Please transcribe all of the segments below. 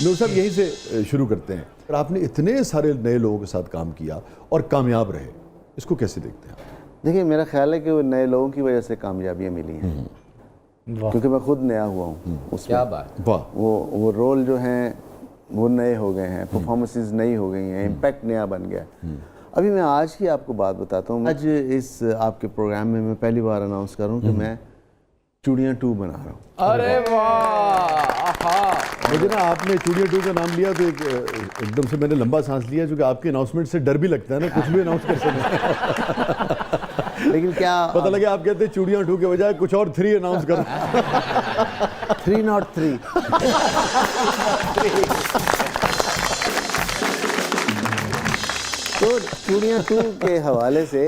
नूर साहब यहीं से शुरू करते हैं। और आपने इतने सारे नए लोगों के साथ काम किया और कामयाब रहे, इसको कैसे देखते हैं? देखिए, मेरा ख्याल है कि वो नए लोगों की वजह से कामयाबियाँ मिली हैं, क्योंकि मैं खुद नया हुआ हूँ उसमें। क्या बात। वाह। वो रोल जो हैं वो नए हो गए हैं, परफॉर्मेंसेस नई हो गई हैं, इम्पैक्ट नया बन गया। अभी मैं आज की आपको बात बताता हूँ। आज इस आपके प्रोग्राम में मैं पहली बार अनाउंस कर रहा हूँ कि मैं चूड़ियाँ 2 बना रहा हूँ। अरे वाह। मुझे ना आपने चूड़िया 2 का नाम लिया तो एकदम से मैंने लंबा सांस लिया, क्योंकि आपके अनाउंसमेंट से डर भी लगता है ना, कुछ भी अनाउंस कर सकते। लेकिन क्या पता लगा आप कहते हैं चूड़िया 2 के बजाय कुछ और 3 अनाउंस करो। 303 तो चूड़ियाँ 2 के हवाले से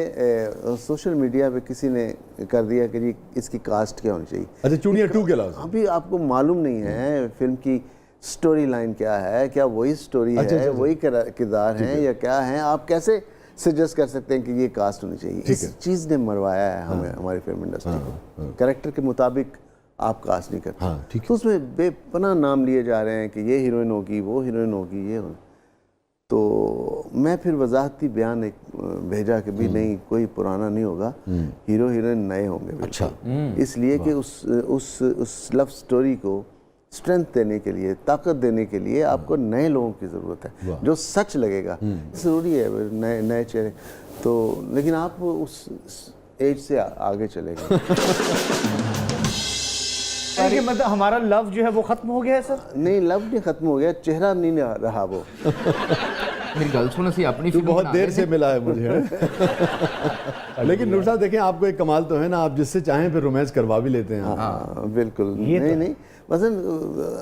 सोशल मीडिया पे किसी ने कर दिया कि जी इसकी कास्ट क्या होनी चाहिए। अच्छा, चूड़िया 2 के अलावा अभी आपको मालूम नहीं है फिल्म की स्टोरी लाइन क्या है, क्या वही स्टोरी है, वही किरदार हैं या क्या हैं। आप कैसे सजेस्ट कर सकते हैं कि ये कास्ट होनी चाहिए? इस चीज़ ने मरवाया है हमें, हमारी फिल्म इंडस्ट्री को। कैरेक्टर के मुताबिक आप कास्ट नहीं करते। तो उसमें बेपनाह नाम लिए जा रहे हैं कि ये हीरोइन होगी, वो हीरोइन होगी, ये होगी। तो मैं फिर वजाहती बयान एक भेजा कि भी नहीं, कोई पुराना नहीं होगा, हीरो हीरोइन नए होंगे। अच्छा। इसलिए कि उस लव स्टोरी को स्ट्रेंथ देने के लिए, ताकत देने के लिए आपको नए लोगों की ज़रूरत है, जो सच लगेगा। ज़रूरी है नए नए चेहरे। तो लेकिन आप उस एज से आगे चले गए। मतलब हमारा लव जो है वो खत्म हो गया है सर? नहीं, लव नहीं खत्म हो गया, चेहरा नहीं रहा वो। मेरी गल सुनो सी अपनी तू बहुत देर से मिला है मुझे। लेकिन नूर साहब देखें, आपको एक कमाल तो है ना, आप जिससे चाहें फिर रोमांस करवा भी लेते हैं। हाँ बिल्कुल। नहीं मसलन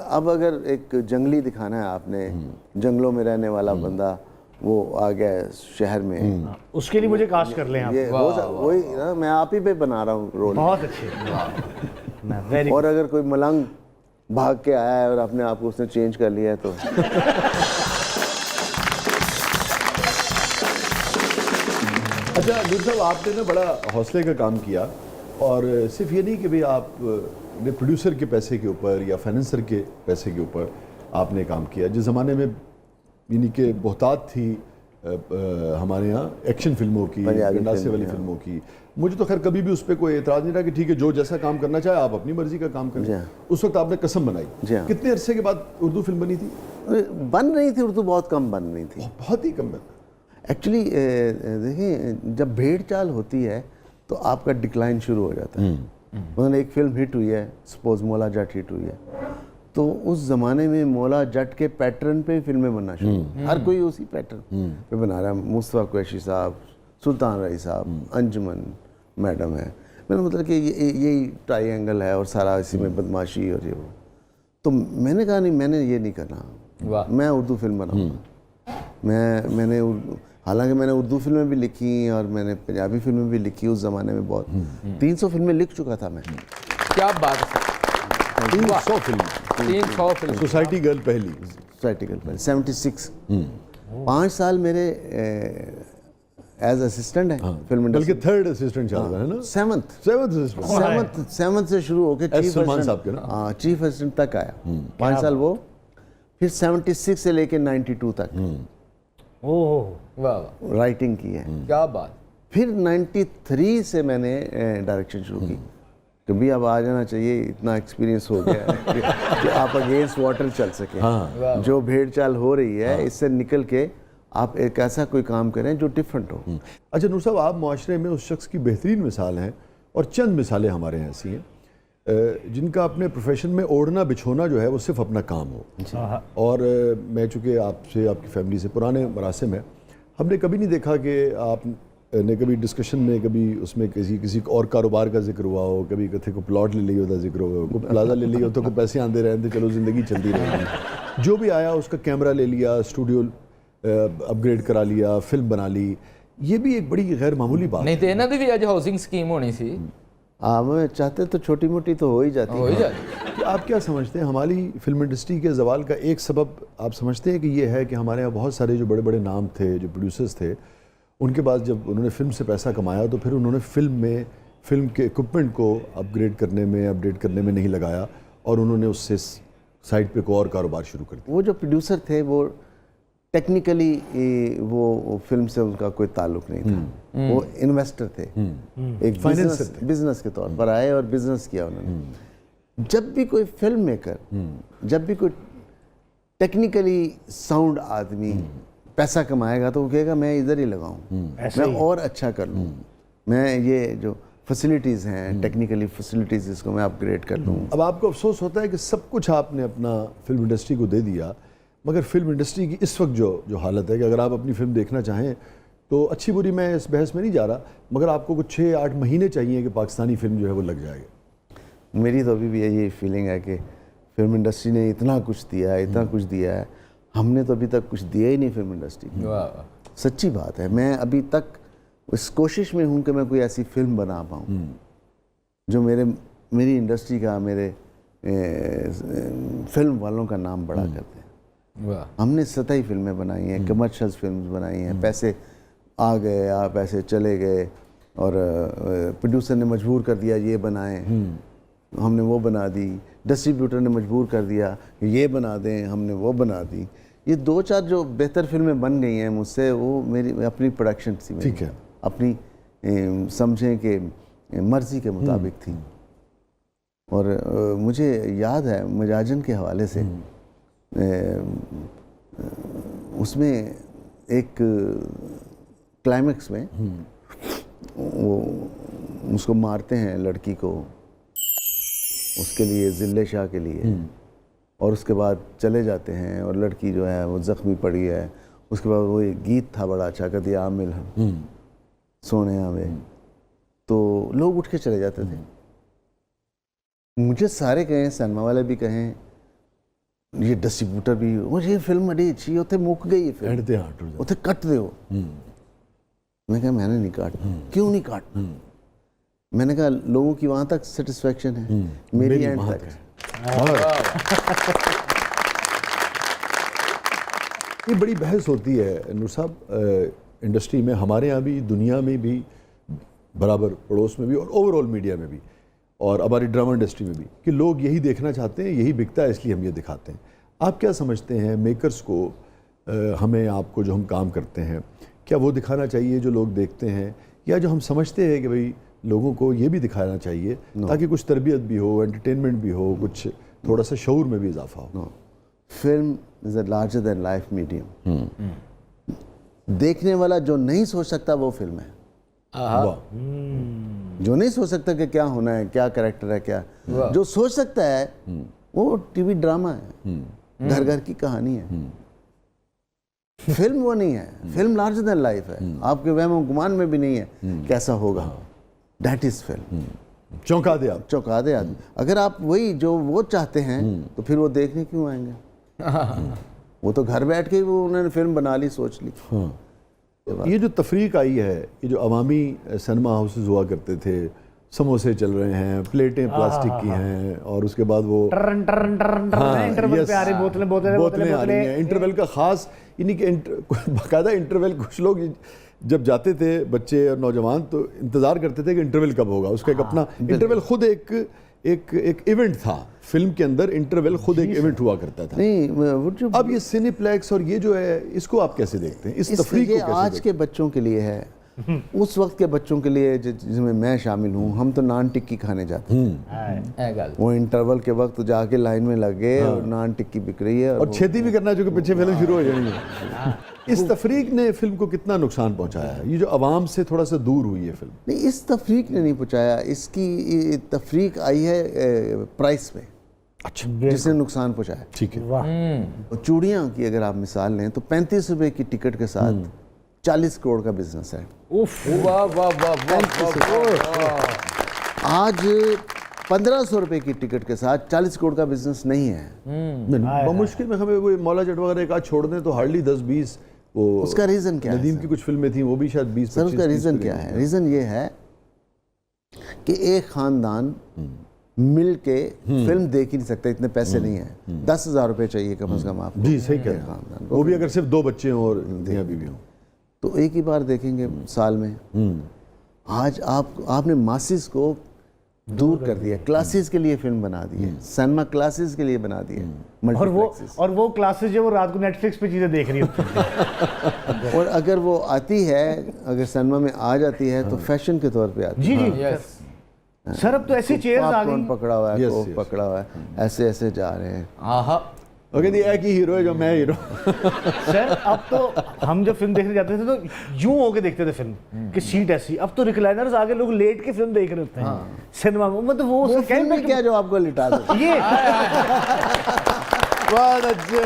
अब अगर एक जंगली दिखाना है आपने, जंगलों में रहने वाला बंदा वो आ गया शहर में, उसके लिए मुझे कास्ट कर लें आप। ये वही ना, मैं आप ही पे बना रहा हूँ रोल। बहुत अच्छे। और अगर कोई मलंग भाग के आया है और अपने आप को उसने चेंज कर लिया है तो अच्छा नूर साहब, आपने ना बड़ा हौसले का काम किया, और सिर्फ ये नहीं कि भाई आप ने प्रोड्यूसर के पैसे के ऊपर या फाइनेंसर के पैसे के ऊपर आपने काम किया। जिस ज़माने में यानी कि बहुतात थी हमारे यहाँ एक्शन फिल्मों की, गंडासे वाली फिल्मों की, मुझे तो खैर कभी भी उस पर कोई एतराज़ नहीं रहा कि ठीक है, जो जैसा काम करना चाहे आप अपनी मर्जी का काम करें। उस वक्त आपने कसम बनाई। कितने अरसे के बाद उर्दू फिल्म बनी थी? बन रही थी उर्दू, बहुत कम बन रही थी, बहुत ही कम। एक्चुअली देखिए, जब भेड़ चाल होती है तो आपका डिक्लाइन शुरू हो जाता है। मतलब एक फिल्म हिट हुई है, सपोज मौला जट हिट हुई है, तो उस ज़माने में मौला जट के पैटर्न पे फिल्में बनना शुरू, हर कोई उसी पैटर्न पे बना रहा है। मुस्तफ़ा कुरैशी साहब, सुल्तान रई साहब, अंजुमन मैडम है, मैंने मतलब कि यही ट्रायंगल है और सारा इसी में बदमाशी और ये वो। तो मैंने कहा नहीं, मैंने ये नहीं करना, मैं उर्दू फिल्म बनाऊँगा। मैंने हालांकि मैंने उर्दू फिल्में भी लिखी और मैंने पंजाबी फिल्में भी लिखी उस ज़माने में, बहुत 300 फिल्में लिख चुका था मैं। क्या बात है। 300 फिल्म। सोसाइटी गर्ल पहली, सोसाइटी गर्ल पहली 76। 5 साल मेरे एज असिस्टेंट है फिल्म इंडस्ट्री। बल्कि 3rd असिस्टेंट चल रहा है ना, 7th से शुरू होकर चीफ असिस्टेंट तक आया। 5 साल वो, फिर 76 से लेकर 92 तक वाह राइटिंग की है। क्या बात। फिर 93 से मैंने डायरेक्शन शुरू की। कभी अब आ जाना चाहिए, इतना एक्सपीरियंस हो गया है कि आप अगेंस्ट वाटर चल सकें। जो भेड़ चाल हो रही है इससे निकल के आप एक ऐसा कोई काम करें जो डिफरेंट हो। अच्छा नूर साहब, आप माशरे में उस शख्स की बेहतरीन मिसाल हैं, और चंद मिसालें हमारे यहाँ ऐसी हैं जिनका अपने प्रोफेशन में ओढ़ना बिछोना जो है वो सिर्फ अपना काम हो। और मैं चूँकि आपसे, आपकी फैमिली से पुराने मरासिम है, हमने कभी नहीं देखा कि आपने कभी डिस्कशन में कभी उसमें किसी और कारोबार का जिक्र हुआ हो, कभी कथे को प्लॉट ले लिया होता जिक्र हो, को प्लाजा ले लिया हो तो पैसे आते रहते, चलो ज़िंदगी चलती रहेगी। जो भी आया उसका कैमरा ले लिया, स्टूडियो अपग्रेड करा लिया, फिल्म बना ली। ये भी एक बड़ी गैर मामूली बात नहीं तो इन्हों की भी अज हाउसिंग स्कीम होनी सी। आप चाहते तो छोटी मोटी तो हो ही जाती है। कि आप क्या समझते हैं हमारी फिल्म इंडस्ट्री के जवाल का एक सबब आप समझते हैं कि ये है कि हमारे यहाँ बहुत सारे जो बड़े बड़े नाम थे, जो प्रोड्यूसर्स थे, उनके पास जब उन्होंने फिल्म से पैसा कमाया तो फिर उन्होंने फिल्म के इक्विपमेंट को अपग्रेड करने में, अपडेट करने में नहीं लगाया, और उन्होंने उससे साइड पे कोई और कारोबार शुरू कर दिया? वो जो प्रोड्यूसर थे वो टेक्निकली वो फिल्म से उनका कोई ताल्लुक नहीं था, वो इन्वेस्टर थे, एक बिजनेस के तौर पर आए और बिजनेस किया उन्होंने। जब भी कोई फिल्म मेकर, जब भी कोई टेक्निकली साउंड आदमी पैसा कमाएगा तो वो कहेगा मैं इधर ही लगाऊं, मैं और अच्छा कर लूं, मैं ये जो फैसिलिटीज़ हैं टेक्निकली फैसिलिटीज़ इसको मैं अपग्रेड कर लूं। अब आपको अफसोस होता है कि सब कुछ आपने अपना फिल्म इंडस्ट्री को दे दिया, मगर फिल्म इंडस्ट्री की इस वक्त जो हालत है कि अगर आप अपनी फिल्म देखना चाहें तो अच्छी बुरी मैं इस बहस में नहीं जा रहा, मगर आपको कुछ 6-8 महीने चाहिए कि पाकिस्तानी फिल्म जो है वो लग जाएगी। मेरी तो अभी भी यही फीलिंग है कि फिल्म इंडस्ट्री ने इतना कुछ दिया है, इतना कुछ दिया है, हमने तो अभी तक कुछ दिया ही नहीं फिल्म इंडस्ट्री को। सच्ची बात है, मैं अभी तक इस कोशिश में हूँ कि मैं कोई ऐसी फिल्म बना पाऊँ जो मेरी इंडस्ट्री का, मेरे फिल्म वालों का नाम बड़ा करते हैं। हमने सतही फिल्में बनाई हैं, कमर्शियल फिल्म्स बनाई हैं, पैसे आ गए, पैसे चले गए और प्रोड्यूसर ने मजबूर कर दिया ये बनाएं, हमने वो बना दी, डिस्ट्रीब्यूटर ने मजबूर कर दिया ये बना दें, हमने वो बना दी। ये 2-4 जो बेहतर फिल्में बन गई हैं मुझसे, वो मेरी अपनी प्रोडक्शन थी, ठीक है, अपनी समझें कि मर्ज़ी के मुताबिक थी। और मुझे याद है मजाजन के हवाले से उसमें एक क्लाइमेक्स में वो उसको मारते हैं लड़की को, उसके लिए ज़िल्ले शाह के लिए, और उसके बाद चले जाते हैं और लड़की जो है वो ज़ख्मी पड़ी है। उसके बाद वो एक गीत था बड़ा अच्छा, कदी आमिल हम सोने आवे, तो लोग उठ के चले जाते थे। मुझे सारे कहें, सिनेमा वाले भी कहें, ये डिस्ट्रीब्यूटर भी, मुझे फिल्म बड़ी अच्छी उत्थे मुक गई है फिल्म, उत्थे कट दो। मैं कहा मैंने नहीं काट। क्यों नहीं काट? मैंने कहा लोगों की वहां तक सेटिस्फेक्शन है, मेरी एंड तक है। ये बड़ी बहस होती है नूर साहब इंडस्ट्री में, हमारे यहाँ भी, दुनिया में भी, बराबर पड़ोस में भी और ओवरऑल मीडिया में भी और हमारी ड्रामा इंडस्ट्री में भी, कि लोग यही देखना चाहते हैं, यही बिकता है, इसलिए हम ये दिखाते हैं। आप क्या समझते हैं मेकर्स को, हमें, आपको, जो हम काम करते हैं, क्या वो दिखाना चाहिए जो लोग देखते हैं, या जो हम समझते हैं कि भाई लोगों को ये भी दिखाना चाहिए ताकि कुछ तरबियत भी हो, एंटरटेनमेंट भी हो, कुछ थोड़ा सा शऊर में भी इजाफा हो? Film is a larger than life medium. देखने वाला जो नहीं सोच सकता वो फिल्म है। जो नहीं सोच सकता कि क्या होना है, क्या कैरेक्टर है, क्या, जो सोच सकता है वो टीवी ड्रामा है, घर घर की कहानी है। फिल्म वो नहीं है, फिल्म लार्जर देन लाइफ है, आपके वहम गुमान में भी नहीं है कैसा होगा। That is film. चौंका दे आप, चौंका दे आदमी। अगर आप वही जो वो चाहते हैं तो फिर वो देखने क्यों आएंगे? वो तो घर बैठ के वो उन्होंने फिल्म बना ली, सोच ली। ये जो तफरीक आई है, ये जो अवामी सिनेमा हाउसेज हुआ करते थे, समोसे चल रहे हैं, प्लेटें प्लास्टिक की हैं, और उसके बाद वो इंटरवल पे आ रही बोतलें आ रही हैं, इंटरवल का खास, यानी कि बाकायदा इंटरवल, कुछ लोग जब जाते थे बच्चे और नौजवान तो इंतज़ार करते थे कि इंटरवल कब होगा। उसका एक अपना इंटरवल खुद एक इवेंट था फिल्म के अंदर, इंटरवल खुद एक इवेंट हुआ करता था। नहीं, अब ये सिनेप्लेक्स और ये जो है, इसको आप कैसे देखते हैं? इस तफरीक को कैसे? आज के बच्चों के लिए है, उस वक्त के बच्चों के लिए जिसमें मैं शामिल हूँ, हम तो नान टिक्की खाने जाते हैं। वो इंटरवल के वक्त जाके लाइन में लग गए और नान टिक्की बिक रही है और छेती भी करना, जो कि पीछे फिल्म शुरू हो जाएगी। इस तफरीक ने फिल्म को कितना नुकसान पहुंचाया है? ये जो आवाम से थोड़ा सा दूर हुई है फिल्म। नहीं, इस तफरीक ने नहीं पहुंचाया, इसकी तफरीक आई है प्राइस पे, अच्छा, जिसने नुकसान पहुंचाया। ठीक है। चूड़ियाँ की अगर आप मिसाल लें तो 35 रुपए की टिकट के साथ 40 करोड़ का बिजनेस है। वाह वाह वाह। आज 1500 रुपए की टिकट के साथ 40 करोड़ का बिजनेस नहीं है। मुश्किल में हमें कोई मौला जट वगैरह एक आध छोड़ दें तो हार्डली 10-20। वो उसका रीजन क्या है? नदीम की कुछ फिल्में थी, वो भी शायद 20-25। सर उसका रीजन क्या है? रीजन ये है कि एक खानदान मिल के फिल्म देख ही नहीं सकते, इतने पैसे नहीं है। 10,000 रुपए चाहिए कम से कम आप। जी सही कह रहे हैं, वो भी अगर सिर्फ 2 बच्चे हों और मियां बीवी हों तो एक ही बार देखेंगे साल में। आज आपने मासिस को दूर कर दिया, क्लासेस के लिए फिल्म बना दी है, सिनेमा क्लासेस के लिए बना दी है, मल्टीप्लेक्सेस। और वो क्लासेस जो वो रात को नेटफ्लिक्स पे चीजें देख रही होती हैं। और अगर वो आती है, अगर सिनेमा में आ जाती है तो फैशन के तौर पे आती है। जी जी यस सर, अब तो ऐसी चेयर्स आ पॉपकॉर्न गई पकड़ा हुआ है, Yes, कोक yes. पकड़ा हुआ है, ऐसे ऐसे जा रहे हैं। आहा वो कहती है एक ही हीरो है जो मैं हीरो। सर अब तो हम जब फिल्म देखने जाते थे तो यूं होके देखते थे फिल्म कि सीट ऐसी, अब तो रिक्लाइनर्स आगे लोग लेट के फिल्म देख रहे होते हैं सिनेमा में। मतलब वो वो उसका फिल्म ही क्या जो आपको लिटा दे। ये बहुत अच्छे।